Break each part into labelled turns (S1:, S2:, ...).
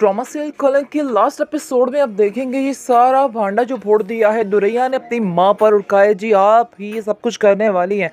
S1: Drama serial कलंक के last episode में आप देखेंगे ये सारा भांडा जो फोड़ दिया है दुरैया ने अपनी माँ पर उड़काया। जी आप ही सब कुछ करने वाली हैं,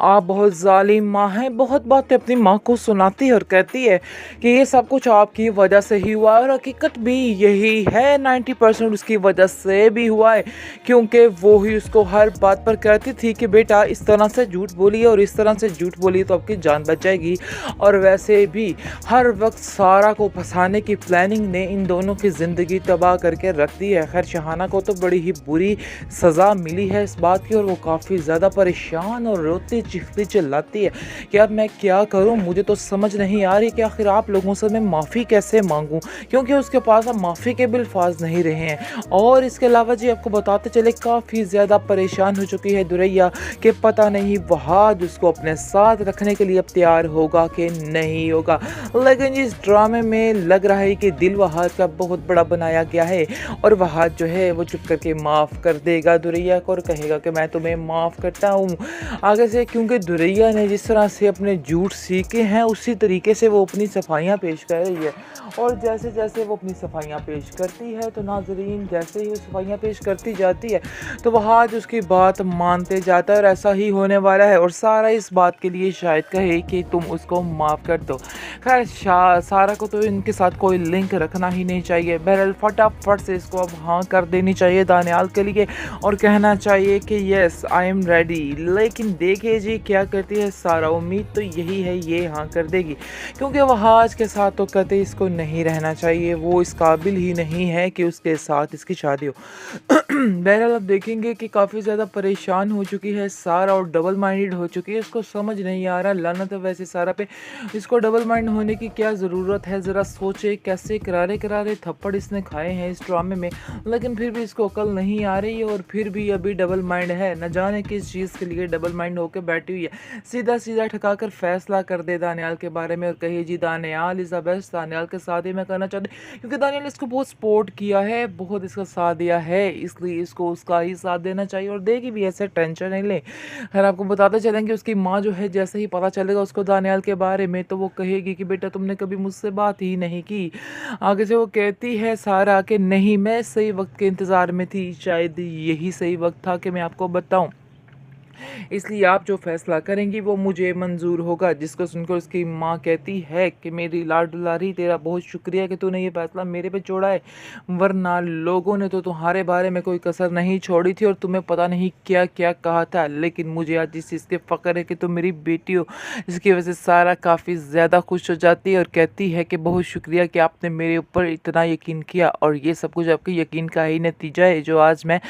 S1: आप बहुत जालिम माँ हैं। बहुत बातें अपनी माँ को सुनाती है और कहती है कि ये सब कुछ आपकी वजह से ही हुआ और हकीकत भी यही है। 90% उसकी वजह से भी हुआ है, क्योंकि वो ही उसको हर बात पर कहती थी कि बेटा इस तरह से झूठ बोलिए और इस तरह से झूठ बोलिए तो आपकी जान बच जाएगी। और वैसे भी हर वक्त सारा को फंसाने की प्लानिंग ने इन दोनों की ज़िंदगी तबाह करके रख दी है। खैर शहाना को तो बड़ी ही बुरी सज़ा मिली है इस बात की, और वो काफ़ी ज़्यादा परेशान और रोती चीखती चिल्लाती है कि अब मैं क्या करूं, मुझे तो समझ नहीं आ रही कि आखिर आप लोगों से मैं माफ़ी कैसे मांगूं, क्योंकि उसके पास अब माफ़ी के भी अल्फाज नहीं रहे हैं। और इसके अलावा जी आपको बताते चले काफ़ी ज़्यादा परेशान हो चुकी है दुरैया कि पता नहीं वहाद उसको अपने साथ रखने के लिए अब तैयार होगा कि नहीं होगा। लेकिन इस ड्रामे में लग रहा है कि दिल वहाद का बहुत बड़ा बनाया गया है और वहाद जो है वो चुप करके माफ़ कर देगा दुरैया को और कहेगा कि मैं तुम्हें माफ़ करता हूँ आगे से, क्योंकि दुरैया ने जिस तरह से अपने झूठ सीखे हैं उसी तरीके से वो अपनी सफाइयाँ पेश कर रही है। और जैसे जैसे वो अपनी सफाइयाँ पेश करती है तो नाजरीन जैसे ही वो सफाइयाँ पेश करती जाती है तो वहाद उसकी बात मानते जाता है और ऐसा ही होने वाला है। और सारा इस बात के लिए शायद कहे कि तुम उसको माफ़ कर दो। खैर सारा को तो इनके साथ कोई लिंक रखना ही नहीं चाहिए। बहरहाल फटाफट से इसको अब हाँ कर देनी चाहिए दानियाल के लिए और कहना चाहिए कि यस आई एम रेडी। लेकिन देखिए जी क्या करती है सारा, उम्मीद तो यही है ये हाँ कर देगी, क्योंकि वह आज के साथ तो कहते इसको नहीं रहना चाहिए, वो इस काबिल ही नहीं है कि उसके साथ इसकी शादी हो। बहरहाल अब देखेंगे कि काफ़ी ज़्यादा परेशान हो चुकी है सारा और डबल माइंडेड हो चुकी है। इसको समझ नहीं आ रहा, लानत है वैसे सारा पे, इसको डबल माइंड होने की क्या ज़रूरत है। ज़रा सोचे कैसे करारे करारे थप्पड़ इसने खाए हैं इस ड्रामे में, लेकिन फिर भी इसको अकल नहीं आ रही है और फिर भी अभी डबल माइंड है। न जाने किस चीज़ के लिए डबल माइंड होकर बैठी हुई है। सीधा सीधा ठका कर फैसला कर दे दानियाल के बारे में और कहिए जी Daniyal is the best, Daniyal के साथ ही मैं करना चाहती, क्योंकि दानियाल इसको बहुत सपोर्ट किया है, बहुत इसका साथ दिया है, इसलिए इसको उसका ही साथ देना चाहिए और देगी भी, ऐसे टेंशन नहीं ले। खैर आपको बताते चलेंगे उसकी माँ जो है जैसे ही पता चलेगा उसको दानियाल के बारे में तो वो कहेगी कि बेटा तुमने कभी मुझसे बात ही नहीं की। आगे से वो कहती है सारा कि नहीं मैं सही वक्त के इंतज़ार में थी, शायद यही सही वक्त था कि मैं आपको बताऊं, इसलिए आप जो फैसला करेंगी वो मुझे मंजूर होगा। जिसको सुनकर उसकी माँ कहती है कि मेरी लाडलारी तेरा बहुत शुक्रिया कि तूने ये फैसला मेरे पे छोड़ा है, वरना लोगों ने तो तुम्हारे बारे में कोई कसर नहीं छोड़ी थी और तुम्हें पता नहीं क्या क्या कहा था। लेकिन मुझे आज इस चीज़ के फ़ख्र है कि तुम मेरी बेटी हो। इसकी वजह से सारा काफ़ी ज़्यादा खुश हो जाती है और कहती है कि बहुत शुक्रिया कि आपने मेरे ऊपर इतना यकीन किया और ये सब कुछ आपके यकीन का ही नतीजा है जो आज मैं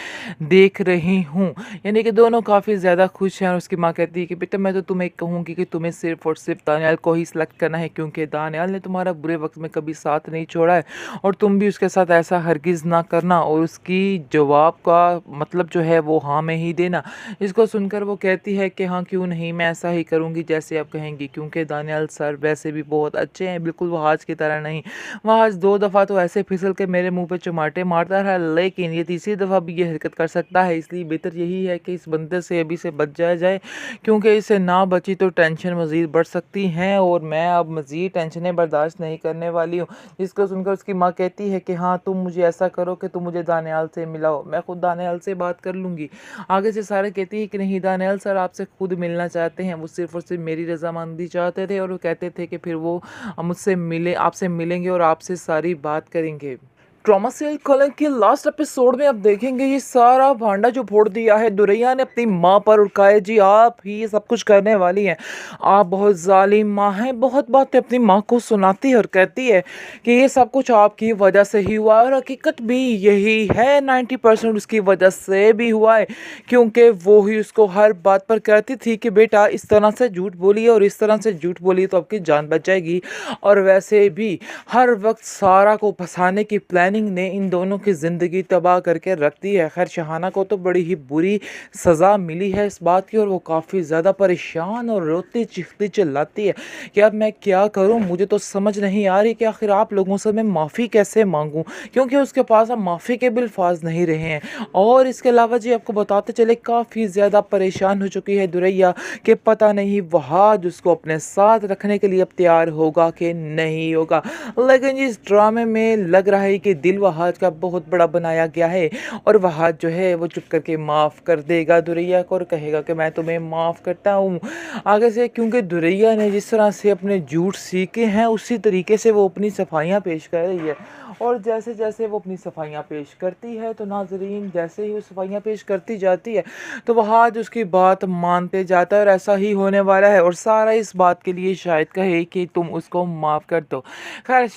S1: देख रही हूँ। यानी कि दोनों काफ़ी ज़्यादा खुश हैं और उसकी माँ कहती है कि बेटा मैं तो तुम्हें कहूँगी कि तुम्हें सिर्फ और सिर्फ दानियाल को ही सिलेक्ट करना है, क्योंकि दानियाल ने तुम्हारा बुरे वक्त में कभी साथ नहीं छोड़ा है और तुम भी उसके साथ ऐसा हरगिज़ ना करना और उसकी जवाब का मतलब जो है वो हाँ में ही देना। इसको सुनकर वो कहती है कि हाँ क्यों नहीं, मैं ऐसा ही करूँगी जैसे आप कहेंगी, क्योंकि दानियाल सर वैसे भी बहुत अच्छे हैं, बिल्कुल वो आज की तरह नहीं। वह आज 2 दफ़ा तो ऐसे फिसल के मेरे मुँह पे चमाटे मारता रहा, लेकिन ये तीसरी दफ़ा भी ये हरकत कर सकता है। इसलिए बेहतर यही है कि इस बंदे से अभी से बच जाया जाए, क्योंकि इससे ना बची तो टेंशन मज़ीद बढ़ सकती हैं और मैं अब मज़ीद टेंशनें बर्दाश्त नहीं करने वाली हूँ। जिसको सुनकर उसकी माँ कहती है कि हाँ तुम मुझे ऐसा करो कि तुम मुझे दानियाल से मिलाओ, मैं खुद दानियाल से बात कर लूँगी। आगे से सारा कहती है कि नहीं दानियाल सर आपसे खुद मिलना चाहते हैं, वो सिर्फ़ और सिर्फ मेरी रज़ामंदी चाहते थे और वो कहते थे कि फिर वो मुझसे मिले, आपसे मिलेंगे और आपसे सारी बात करेंगे। ड्रामा सीरियल कलंक के लास्ट एपिसोड में आप देखेंगे ये सारा भांडा जो फोड़ दिया है दुरैया ने अपनी माँ पर उड़काया। जी आप ही सब कुछ करने वाली हैं, आप बहुत जालिम माँ हैं। बहुत बातें अपनी माँ को सुनाती है और कहती है कि ये सब कुछ आपकी वजह से ही हुआ और हकीकत भी यही है। 90% उसकी वजह से भी हुआ है, क्योंकि वो ही उसको हर बात पर कहती थी कि बेटा इस तरह से झूठ बोलिए और इस तरह से झूठ बोलिए तो आपकी जान बच जाएगी। और वैसे भी हर वक्त सारा को फंसाने की प्लानिंग प्लानिंग ने इन दोनों की ज़िंदगी तबाह करके रख दी है। खैर शहाना को तो बड़ी ही बुरी सज़ा मिली है इस बात की, और वो काफ़ी ज़्यादा परेशान और रोती चीखती चिल्लाती है कि अब मैं क्या करूं, मुझे तो समझ नहीं आ रही कि आखिर आप लोगों से मैं माफ़ी कैसे मांगूं, क्योंकि उसके पास अब माफ़ी के भी अल्फाज नहीं रहे हैं। और इसके अलावा जी आपको बताते चले काफ़ी ज़्यादा परेशान हो चुकी है दुरैया कि पता नहीं वहाज उसको अपने साथ रखने के लिए अब तैयार होगा कि नहीं होगा। लेकिन इस ड्रामे में लग रहा है कि दिल वहाज का बहुत बड़ा बनाया गया है, और वहाज जो है वो चुप करके माफ़ कर देगा दुरैया को और कहेगा कि मैं तुम्हें माफ़ करता हूँ आगे से, क्योंकि दुरैया ने जिस तरह से अपने झूठ सीखे हैं उसी तरीके से वो अपनी सफाइयाँ पेश कर रही है। और जैसे जैसे वो अपनी सफाइयाँ पेश करती है तो नाजरीन जैसे ही वो सफाइयाँ पेश करती जाती है तो वहाज उसकी बात मानते जाता है, और ऐसा ही होने वाला है। और सारा इस बात के लिए शायद कहे कि तुम उसको माफ़ कर दो। खैर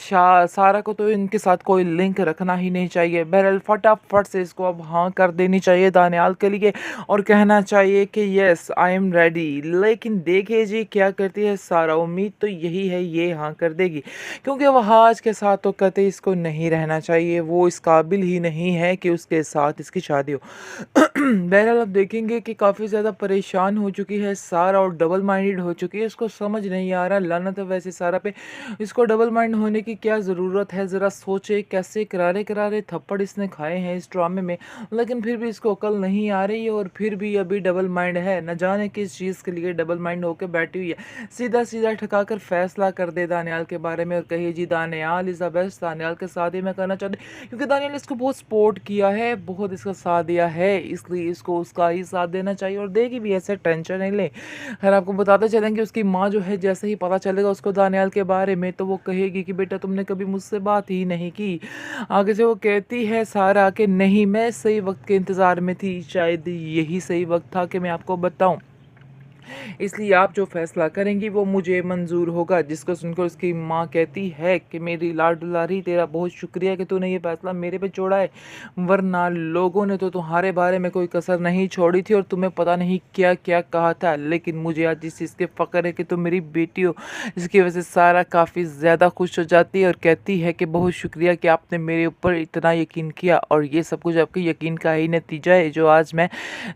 S1: सारा को तो इनके साथ कोई लिंक रखना ही नहीं चाहिए। बहरहाल फटाफट से इसको अब हाँ कर देनी चाहिए दानियाल के लिए, और कहना चाहिए कि यस आई एम रेडी। लेकिन देखिए जी क्या करती है सारा, उम्मीद तो यही है ये हाँ कर देगी, क्योंकि वहाज के साथ तो कतई इसको नहीं रहना चाहिए, वो इस काबिल ही नहीं है कि उसके साथ इसकी शादी हो। बहरहाल अब देखेंगे कि काफ़ी ज़्यादा परेशान हो चुकी है सारा और डबल माइंडेड हो चुकी है। इसको समझ नहीं आ रहा, लानत है वैसे सारा पे, इसको डबल माइंड होने की क्या ज़रूरत है। ज़रा सोचे कैसे करारे करारे थप्पड़ इसने खाए हैं इस ड्रामे में, लेकिन फिर भी इसको अकल नहीं आ रही है और फिर भी अभी डबल माइंड है। न जाने किस चीज़ के लिए डबल माइंड होकर बैठी हुई है। सीधा सीधा ठका कर फैसला कर दे दानियाल के बारे में और कहे जी Daniyal is the best, Daniyal के साथ ही मैं करना चाहती, क्योंकि दानियाल इसको बहुत सपोर्ट किया है, बहुत इसका साथ दिया है, इसलिए इसको उसका ही साथ देना चाहिए और देगी भी, ऐसे टेंशन नहीं ले। खैर आपको बताते चलेंगे उसकी माँ जो है जैसे ही पता चलेगा उसको दानियाल के बारे में तो वो कहेगी कि बेटा तुमने कभी मुझसे बात ही नहीं की। आगे से वो कहती है सारा कि नहीं मैं सही वक्त के इंतज़ार में थी, शायद यही सही वक्त था कि मैं आपको बताऊं, इसलिए आप जो फैसला करेंगी वो मुझे मंजूर होगा। जिसको सुनकर उसकी माँ कहती है कि मेरी लाड दुलारी तेरा बहुत शुक्रिया कि तूने ये फैसला मेरे पे छोड़ा है, वरना लोगों ने तो तुम्हारे बारे में कोई कसर नहीं छोड़ी थी और तुम्हें पता नहीं क्या क्या कहा था। लेकिन मुझे आज इस चीज़ के फ़क्र है कि तुम मेरी बेटी हो। इसकी वजह से सारा काफ़ी ज़्यादा खुश हो जाती है और कहती है कि बहुत शुक्रिया कि आपने मेरे ऊपर इतना यकीन किया, और ये सब कुछ आपके यकीन का ही नतीजा है जो आज मैं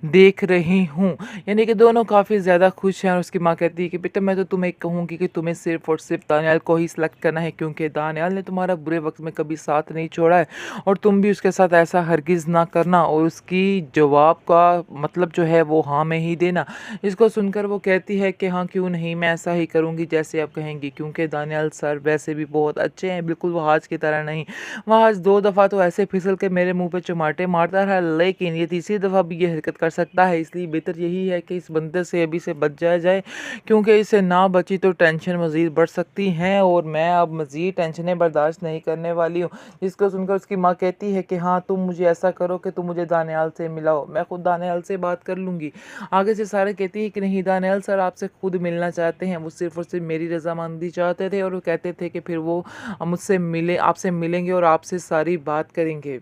S1: देख रही हूँ। यानी कि दोनों काफ़ी ज़्यादा खुश हैं। और उसकी माँ कहती है कि बेटा मैं तो तुम्हें कहूँगी कि तुम्हें सिर्फ़ और सिर्फ दानियाल को ही सिलेक्ट करना है, क्योंकि दानियाल ने तुम्हारा बुरे वक्त में कभी साथ नहीं छोड़ा है, और तुम भी उसके साथ ऐसा हरगिज़ ना करना। और उसकी जवाब का मतलब जो है वो हाँ में ही देना। इसको सुनकर वो कहती है कि हाँ क्यों नहीं, मैं ऐसा ही करूँगी जैसे आप कहेंगी, क्योंकि दानियाल सर वैसे भी बहुत अच्छे हैं, बिल्कुल वो आज की तरह नहीं। वह आज 2 दफ़ा तो ऐसे फिसल के मेरे मुँह पे चमाटे मारता रहा, लेकिन ये तीसरी दफ़ा भी ये हरकत कर सकता है। इसलिए बेहतर यही है कि इस बंदे से अभी से बच जाया जाए, क्योंकि इससे ना बची तो टेंशन मज़ीद बढ़ सकती हैं, और मैं अब मज़ीद टेंशनें बर्दाश्त नहीं करने वाली हूँ। जिसको सुनकर उसकी माँ कहती है कि हाँ तुम मुझे ऐसा करो कि तुम मुझे दानियाल से मिलाओ, मैं खुद दानियाल से बात कर लूँगी। आगे से सारा कहती है कि नहीं दानियाल सर आपसे खुद मिलना चाहते हैं, वो सिर्फ़ और सिर्फ मेरी रज़ामंदी चाहते थे, और वो कहते थे कि फिर वो मुझसे मिले आपसे मिलेंगे और आपसे सारी बात करेंगे।